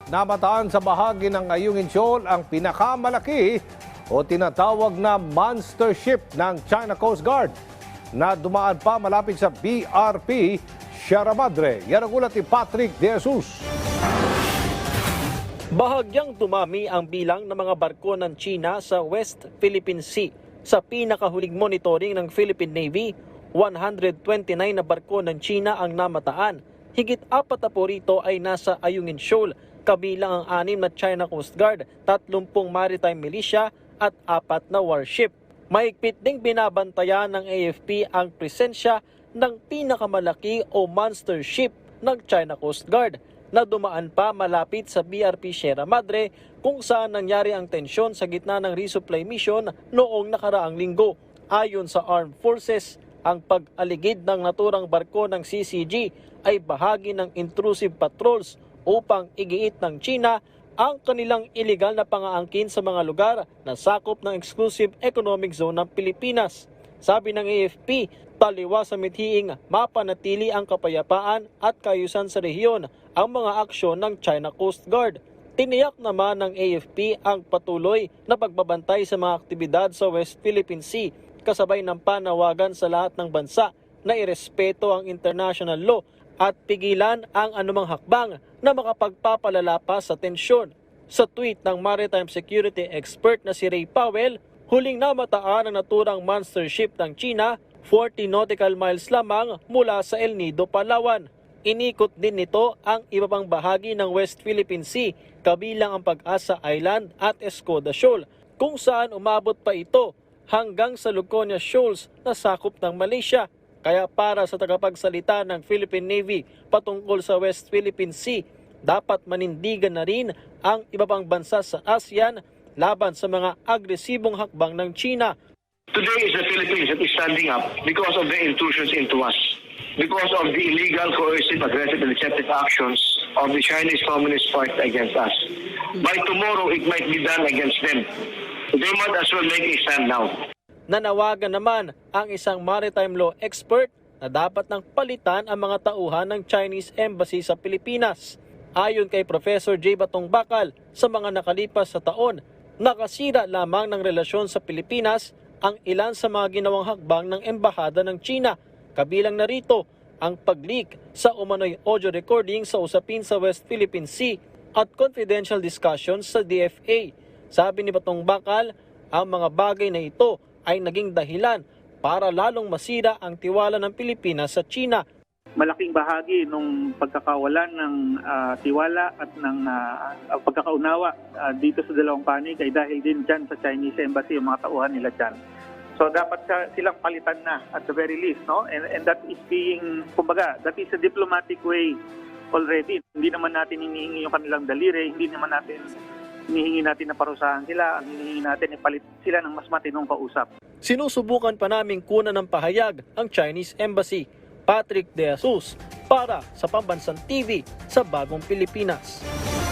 namataan sa bahagi ng Ayungin Shoal ang pinakamalaki o tinatawag na monster ship ng China Coast Guard na dumaan pa malapit sa BRP Sierra Madre. Yan ang ulat ni Patrick De Jesus. Bahagyang dumami ang bilang ng mga barko ng China sa West Philippine Sea. Sa pinakahuling monitoring ng Philippine Navy, 129 na barko ng China ang namataan. Higit 40 rito ay nasa Ayungin Shoal, kabilang ang 6 na China Coast Guard, 30 maritime militia at 4 na warship. Mahigpit ding binabantayan ng AFP ang presensya ng pinakamalaki o monster ship ng China Coast Guard na dumaan pa malapit sa BRP Sierra Madre kung saan nangyari ang tensyon sa gitna ng resupply mission noong nakaraang linggo. Ayon sa Armed Forces, ang pag-aligid ng naturang barko ng CCG ay bahagi ng intrusive patrols upang igiit ng China ang kanilang iligal na pangaangkin sa mga lugar na sakop ng exclusive economic zone ng Pilipinas. Sabi ng AFP, taliwas sa mithiing mapanatili ang kapayapaan at kaayusan sa rehiyon ang mga aksyon ng China Coast Guard. Tiniyak naman ng AFP ang patuloy na pagbabantay sa mga aktibidad sa West Philippine Sea, kasabay ng panawagan sa lahat ng bansa na irespeto ang international law at pigilan ang anumang hakbang na makapagpapalala pa sa tensyon. Sa tweet ng maritime security expert na si Ray Powell, huling namataan ang naturang monster ship ng China 40 nautical miles lamang mula sa El Nido, Palawan. Inikot din nito ang iba pang bahagi ng West Philippine Sea, kabilang ang Pag-asa Island at Escoda Shoal, kung saan umabot pa ito hanggang sa Luconia Shoals na sakop ng Malaysia. Kaya para sa tagapagsalita ng Philippine Navy patungkol sa West Philippine Sea, dapat manindigan na rin ang iba pang bansa sa ASEAN laban sa mga agresibong hakbang ng China. Today is the Philippines that is standing up because of the intrusions into us, because of the illegal, coercive, aggressive, and deceptive actions of the Chinese Communist Party against us. By tomorrow, it might be done against them. They might as well make a stand now. Nanawagan naman ang isang maritime law expert na dapat nang palitan ang mga tauhan ng Chinese Embassy sa Pilipinas. Ayon kay Professor J. Batong Bakal, sa mga nakalipas sa taon, nakasira lamang ng relasyon sa Pilipinas ang ilan sa mga ginawang hakbang ng Embahada ng China. Kabilang na rito ang pag-leak sa umano'y audio recording sa usapin sa West Philippine Sea at confidential discussions sa DFA. Sabi ni Batong Bakal, ang mga bagay na ito ay naging dahilan para lalong masira ang tiwala ng Pilipinas sa China. Malaking bahagi ng pagkakawalan ng tiwala at ng pagkakaunawa dito sa dalawang panig ay dahil din dyan sa Chinese Embassy, yung mga tauhan nila dyan. So dapat silang palitan na at the very least, no? And that is being, kumbaga, that is a diplomatic way already. Hindi naman natin hinihingi yung kanilang daliri, hindi naman natin hinihingi natin na parusahan sila, ang hinihingi natin ipalit sila ng mas matinong kausap. Sinusubukan pa naming kunan ng pahayag ang Chinese Embassy. Patrick De Jesus para sa Pambansang TV sa Bagong Pilipinas.